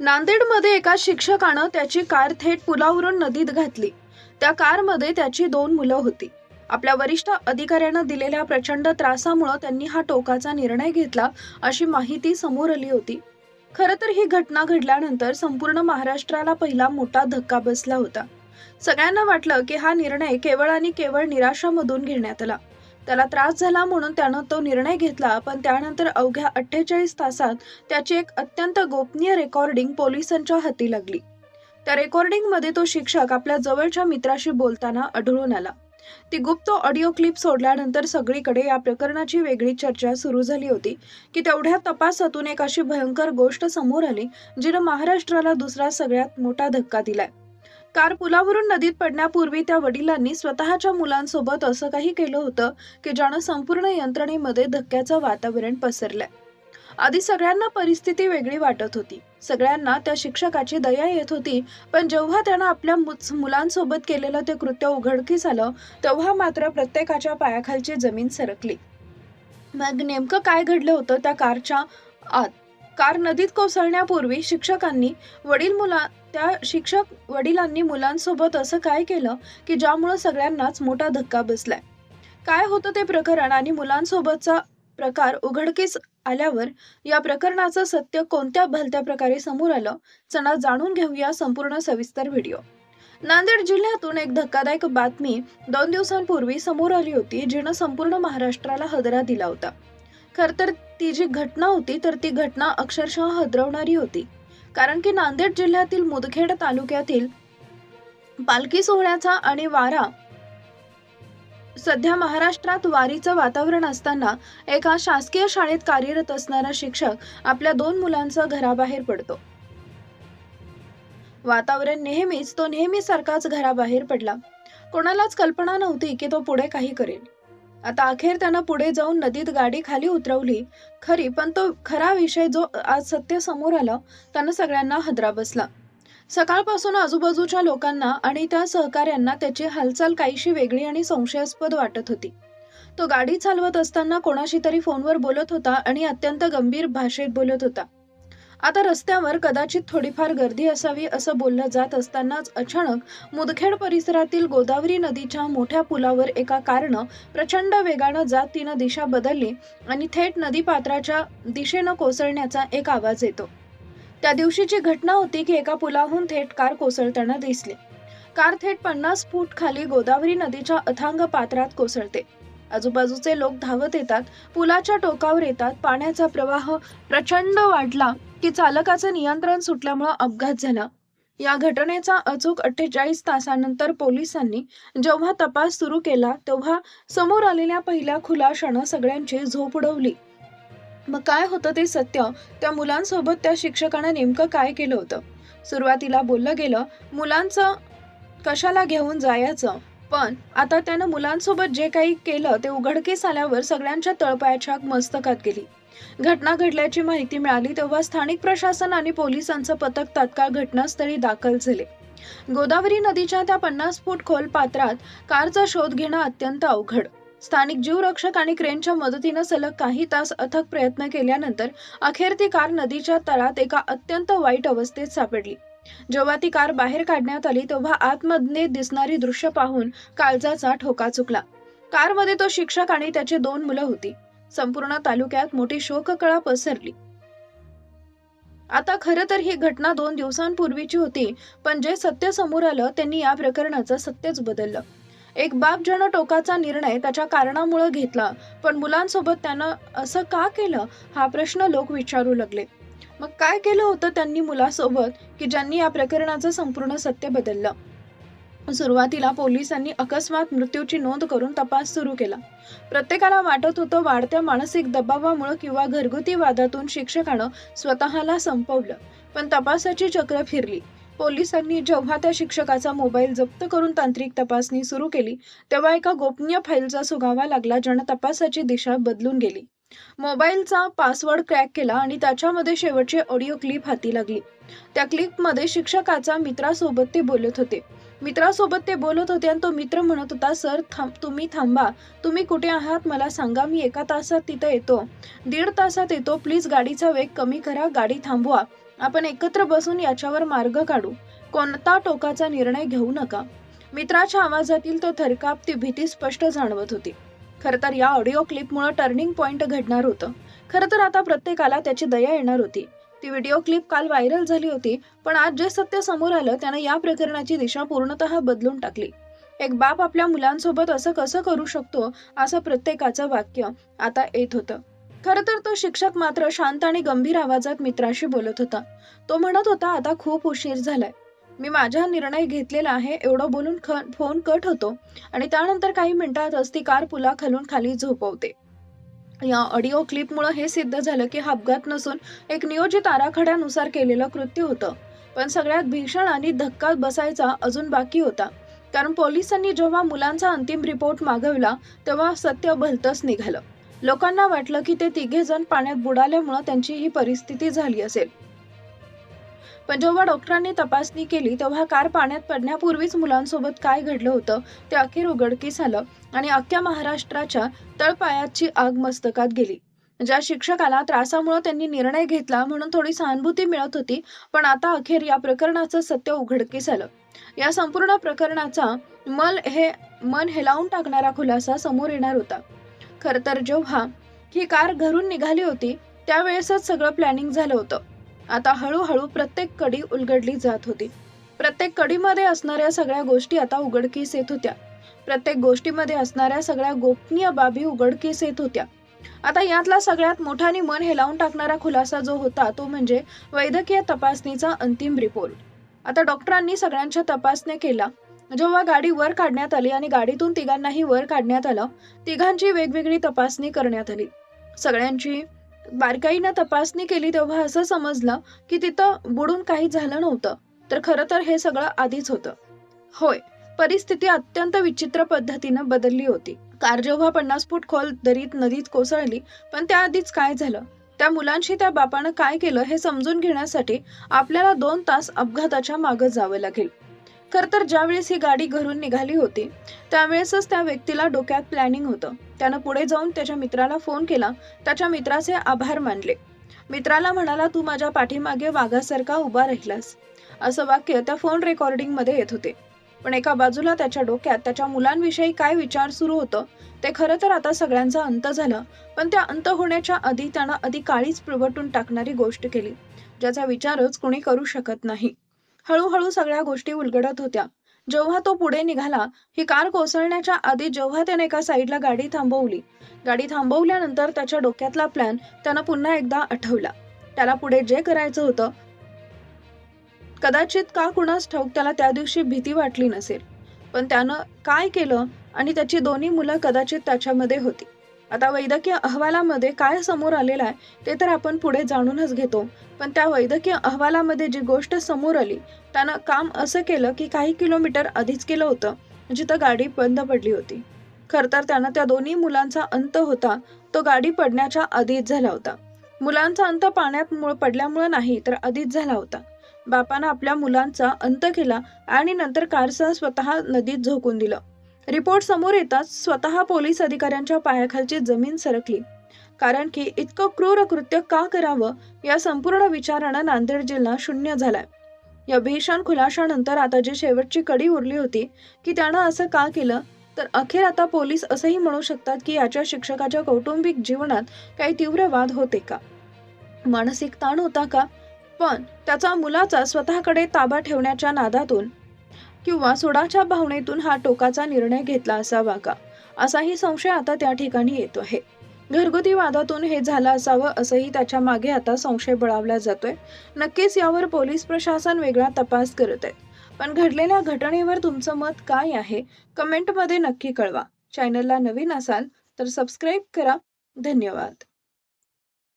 नांदेडमध्ये एका शिक्षकानं त्याची कार थेट पुलावरून नदीत घातली. त्या कारमध्ये त्याची 2 मुलं होती. आपल्या वरिष्ठ अधिकाऱ्यानं दिलेल्या प्रचंड त्रासामुळे त्यांनी हा टोकाचा निर्णय घेतला, अशी माहिती समोर आली होती. खरं तर ही घटना घडल्यानंतर संपूर्ण महाराष्ट्राला पहिला मोठा धक्का बसला होता. सगळ्यांना वाटलं की हा निर्णय केवळ आणि केवळ निराशामधून घेण्यात आला. त्याला त्रास झाला म्हणून त्यानं तो निर्णय घेतला, पण त्यानंतर अवघ्या 48 तासात त्याची एक अत्यंत गोपनीय रेकॉर्डिंग पोलिसांच्या हाती लागली. त्या रेकॉर्डिंगमध्ये तो शिक्षक आपल्या जवळच्या मित्राशी बोलताना आढळून आला. ती गुप्त ऑडिओ क्लिप सोडल्यानंतर सगळीकडे या प्रकरणाची वेगळी चर्चा सुरू झाली होती की तेवढ्या तपासातून एक अशी भयंकर गोष्ट समोर आली जिनं महाराष्ट्राला दुसरा सगळ्यात मोठा धक्का दिलाय. कार पुलावरून नदीत पडण्यापूर्वी त्या वडिलांनी स्वतःच्या मुलांसोबत असं काही केलं होतं की ज्यानं संपूर्ण यंत्रणेमध्ये धक्क्याचं वातावरण पसरलंय. आधी सगळ्यांना परिस्थिती वेगळी वाटत होती. सगळ्यांना त्या शिक्षकाची दया येत होती, पण जेव्हा त्यानं आपल्या मुलांसोबत केलेलं ते कृत्य उघडकीस आलं, तेव्हा मात्र प्रत्येकाच्या पायाखालची जमीन सरकली. मग नेमकं काय घडलं होतं त्या कारच्या आत? कार नदीत कोसळण्यापूर्वी शिक्षक वडिलांनी मुलांसोबत असं काय केलं की ज्यामुळे सगळ्यांनाच मोठा धक्का बसलाय? काय होतं ते प्रकरण आणि मुलांसोबतचा प्रकार उघडकीस आल्यावर या प्रकरणाचं सत्य कोणत्या भलत्या प्रकारे समोर आलं? चला जाणून घेऊया संपूर्ण सविस्तर व्हिडिओ. नांदेड जिल्ह्यातून एक धक्कादायक बातमी 2 दिवसांपूर्वी समोर आली होती, जिनं संपूर्ण महाराष्ट्राला हादरा दिला होता. खर तर ती जी घटना होती तर ती घटना अक्षरशः हादरवणारी होती. कारण की नांदेड जिल्ह्यातील मुदखेड तालुक्यातील पालखी सोहळ्याचा आणि वारा सध्या महाराष्ट्रात वारीचं वातावरण असताना एका शासकीय शाळेत कार्यरत असणारा शिक्षक आपल्या 2 मुलांसह घराबाहेर पडतो. वातावरण तो नेहमीसारखाच घराबाहेर पडला. कोणालाच कल्पना नव्हती की तो पुढे काही करेल. आता अखेर त्यानं पुढे जाऊन नदीत गाडी खाली उतरवली खरी, पण तो खरा विषय जो आज सत्य समोर आला त्यानं सगळ्यांना हादरा बसला. सकाळपासून आजूबाजूच्या लोकांना आणि त्या सहकाऱ्यांना त्याची हालचाल काहीशी वेगळी आणि संशयास्पद वाटत होती. तो गाडी चालवत असताना कोणाशी तरी फोनवर बोलत होता आणि अत्यंत गंभीर भाषेत बोलत होता. आता रस्त्यावर कदाचित थोडीफार गर्दी असावी असं बोललं जात असतानाच अचानक मुदखेड परिसरातील गोदावरी नदीच्या मोठ्या पुलावर एका कारनं प्रचंड वेगानं जात तिनं दिशा बदलली आणि थेट नदीपात्राच्या दिशेनं कोसळण्याचा एक आवाज येतो. त्या दिवशीची घटना होती की एका पुलाहून थेट कार कोसळताना दिसली. कार थेट 50 फूट खाली गोदावरी नदीच्या अथांग पात्रात कोसळते. आजूबाजूचे लोक धावत येतात, पुलाच्या टोकावर येतात. पाण्याचा प्रवाह प्रचंड वाढला की चालकाचं नियंत्रण सुटल्यामुळे अपघात झाला. या घटनेचा अचूक 48 तासानंतर पोलिसांनी जेव्हा तपास सुरू केला तेव्हा समोर आलेल्या पहिल्या खुलाशानं सगळ्यांची झोप उडवली. मग काय होतं ते सत्य? त्या मुलांसोबत त्या शिक्षकानं नेमकं काय केलं होतं? सुरुवातीला बोललं गेलं मुलांचं कशाला घेऊन जायचं, पण आता त्यानं मुलांसोबत जे काही केलं ते उघडकीस आल्यावर सगळ्यांच्या तळपायाच्या मस्तकात गेली. घटना घडल्याची माहिती मिळाली तेव्हा स्थानिक प्रशासन आणि पोलिसांचं पथक तात्काळ घटनास्थळी दाखल झाले. गोदावरी नदीच्या त्या 50 फूट खोल पात्रात कारचा शोध घेणं अत्यंत अवघड. स्थानिक जीवरक्षक आणि क्रेनच्या मदतीनं सलग काही तास अथक प्रयत्न केल्यानंतर अखेर ती कार नदीच्या तळात एका अत्यंत वाईट अवस्थेत सापडली. जेव्हा ती कार बाहेर काढण्यात आली तेव्हा आतमध्ये दिसणारी दृश्य पाहून काळजाचा ठोका चुकला. कारमध्ये तो शिक्षक आणि त्याची 2 मुलं होती. संपूर्ण तालुक्यात मोठी शोककळा पसरली. आता खरं तर ही घटना 2 दिवसांपूर्वीची होती, पण जे सत्य समोर आलं त्यांनी या प्रकरणाचं सत्यच बदललं. एक बाप ज्यानं टोकाचा निर्णय त्याच्या कारणामुळे घेतला, पण मुलांसोबत त्यानं असं का केलं हा प्रश्न लोक विचारू लागले. मग काय केलं होतं त्यांनी मुलासोबत की ज्यांनी या प्रकरणाचं संपूर्ण सत्य बदललं? सुरुवातीला पोलिसांनी अकस्मात मृत्यूची नोंद करून तपास सुरू केला. प्रत्येकाला वाटत होतं वाढत्या मानसिक दबावामुळे किंवा घरगुती वादातून शिक्षकानं स्वतःला संपवलं, पण तपासाची चक्र फिरली. पोलिसांनी जेव्हा त्या शिक्षकाचा मोबाईल जप्त करून तांत्रिक तपासणी सुरू केली तेव्हा एका गोपनीय फाईलचा सुगावा लागला ज्यानं तपासाची दिशा बदलून गेली. मोबाईलचा पासवर्ड क्रॅक केला आणि त्याच्यामध्ये शेवटची ऑडिओ क्लिप हाती लागली. त्या क्लिपमध्ये शिक्षकाचा मित्रासोबत ते बोलत होते आणि तो मित्र म्हणत होता, सर तुम्ही थांबा, तुम्ही कुठे आहात मला सांगा, मी 1 तासात तिथं येतो, 1.5 तासात येतो, प्लीज गाडीचा वेग कमी करा, गाडी थांबवा. आपण एकत्र बसून याच्यावर मार्ग काढू. कोणता टोकाचा निर्णय घेऊ नका. मित्राच्या आवाजातील तो थरकाप, ती भीती स्पष्ट जाणवत होती. खरं तर या ऑडिओ क्लिपमुळे टर्निंग पॉइंट घडणार होतं. खरं तर आता प्रत्येकाला त्याची दया येणार होती. ती व्हिडिओ क्लिप काल व्हायरल झाली होती, पण आज जे सत्य समोर आलं त्यानं या प्रकरणाची दिशा पूर्णतः बदलून टाकली. एक बाप आपल्या मुलांसोबत असं कसं करू शकतो, असं प्रत्येकाचं वाक्य आता येत होतं. खरं तर तो शिक्षक मात्र शांत आणि गंभीर आवाजात मित्राशी बोलत होता. तो म्हणत होता, आता खूप उशीर झालाय. मी माझा निर्णय घेतलेला आहे. एवढं बोलून फोन कट होतो आणि त्यानंतर काही मिनिटातच ती कार पुलाखालून खाली झोपवते. या ऑडिओ क्लिपमुळे हे सिद्ध झालं की हा अपघात नसून एक नियोजित आराखड्यानुसार केलेलं कृत्य होतं. पण सगळ्यात भीषण आणि धक्का बसायचा अजून बाकी होता. कारण पोलिसांनी जेव्हा मुलांचा अंतिम रिपोर्ट मागवला तेव्हा सत्य भलतंच निघालं. लोकांना वाटलं की ते तिघे जण पाण्यात बुडाल्यामुळे त्यांची ही परिस्थिती झाली असेल. पण जेव्हा डॉक्टरांनी तपासणी केली तेव्हा कार पाण्यात पडण्यापूर्वीच मुलांसोबत काय घडलं होतं ते अखेर उघडकीस आलं आणि अख्ख्या महाराष्ट्राच्या तळपायाची आग मस्तकात गेली. ज्या शिक्षकाला त्रासामुळे त्यांनी निर्णय घेतला म्हणून थोडी सहानुभूती मिळत होती, पण आता अखेर या प्रकरणाचं सत्य उघडकीस आलं. या संपूर्ण प्रकरणाचा मन हेलावून टाकणारा खुलासा समोर येणार होता. खरं तर जेव्हा ही कार घरून निघाली होती त्यावेळेसच सगळं प्लॅनिंग झालं होतं. आता हळूहळू प्रत्येक कडी उलगडली जात होती. प्रत्येक कडीमध्ये असणाऱ्या सगळ्या गोष्टी आता उघडकीस येत होत्या. प्रत्येक गोष्टीमध्ये असणाऱ्या सगळ्या गोपनीय बाबी उघडकीस येत होत्या. आता यातला सगळ्यात मोठा आणि मन हेलावून टाकणारा खुलासा जो होता तो म्हणजे वैद्यकीय तपासणीचा अंतिम रिपोर्ट. आता डॉक्टरांनी सगळ्यांच्या तपासण्या केल्या. जेव्हा गाडी वर काढण्यात आली आणि गाडीतून तिघांनाही वर काढण्यात आलं, तिघांची वेगवेगळी तपासणी करण्यात आली. सगळ्यांची बारकाईनं तपासणी केली तेव्हा असं समजलं की तिथं बुडून काही झालं नव्हतं, तर खरं तर हे सगळं आधीच होतं. होय, परिस्थिती अत्यंत विचित्र पद्धतीनं बदलली होती. कार जेव्हा 50 फूट खोल नदीत कोसळली, पण त्याआधीच काय झालं, त्या मुलांशी त्या बापानं काय केलं हे समजून घेण्यासाठी आपल्याला 2 तास अपघाताच्या मागं जावं लागेल. खरं तर ज्यावेळेस ही गाडी घरून निघाली होती त्यावेळेसच त्या व्यक्तीला डोक्यात प्लॅनिंग होतं. त्यानं पुढे जाऊन त्याच्या मित्राला फोन केला, त्याच्या मित्राचे आभार मानले. मित्राला म्हणाला, तू माझ्या पाठीमागे वाघासारखा उभा राहिलास. असं वाक्य त्या फोन रेकॉर्डिंग मध्ये येत होते. पण एका बाजूला त्याच्या डोक्यात त्याच्या मुलांविषयी काय विचार सुरू होतं ते खरं तर आता सगळ्यांचा अंत झाला. पण त्या अंत होण्याच्या आधी त्यानं आधी काळीच पिळवटून टाकणारी गोष्ट केली, ज्याचा विचारच कोणी करू शकत नाही. हळूहळू सगळ्या गोष्टी उलगडत होत्या. जेव्हा तो पुढे निघाला, ही कार कोसळण्याच्या आधी जेव्हा त्याने एका साईडला गाडी थांबवल्यानंतर त्याच्या डोक्यातला प्लॅन त्यानं पुन्हा एकदा आठवला. त्याला पुढे जे करायचं होतं, कदाचित का कुणास ठाऊक त्याला त्या दिवशी भीती वाटली नसेल, पण त्यानं काय केलं आणि त्याची दोन्ही मुलं कदाचित त्याच्यामध्ये होती. आता वैद्यकीय अहवालामध्ये काय समोर आलेलं आहे ते तर आपण पुढे जाणूनच घेतो. पण त्या वैद्यकीय अहवालामध्ये जी गोष्ट समोर आली, त्यानं काम असं केलं की काही किलोमीटर आधीच केलं होतं जिथं गाडी बंद पडली होती. खरं तर त्यानं त्या दोन्ही मुलांचा अंत होता तो गाडी पडण्याच्या आधीच झाला होता. मुलांचा अंत पाण्यात पडल्यामुळे नाही तर आधीच झाला होता. बापानं आपल्या मुलांचा अंत केला आणि नंतर कारसह स्वतः नदीत झोकून दिलं. रिपोर्ट समोर येताच स्वतः पोलीस अधिकाऱ्यांच्या पायाखालची जमीन सरकली. कारण की इतकं क्रूर कृत्य का करावं या संपूर्ण विचारानं नांदेड जिल्हा शून्य झालाय. या भीषण खुलाशानंतर आता जी शेवटची कडी उरली होती की त्यानं असं का केलं, तर अखेर आता पोलीस असंही म्हणू शकतात की याच्या शिक्षकाच्या कौटुंबिक जीवनात काही तीव्र वाद होते का, मानसिक ताण होता का, पण त्याचा मुलाचा स्वतःकडे ताबा ठेवण्याच्या नादातून किंवा सोडाच्या भावनेतून हा टोकाचा निर्णय घेतला असावा का, असाही संशय आता त्या ठिकाणी येतो आहे. घरगुती वादातून हे झालं असावं असंही त्याच्या मागे आता संशय बळावला जातोय. नक्कीच यावर पोलीस प्रशासन वेगळा तपास करत आहे. पण घडलेल्या घटनेवर तुमचं मत काय आहे कमेंटमध्ये नक्की कळवा. चॅनलला नवीन असाल तर सबस्क्राईब करा. धन्यवाद.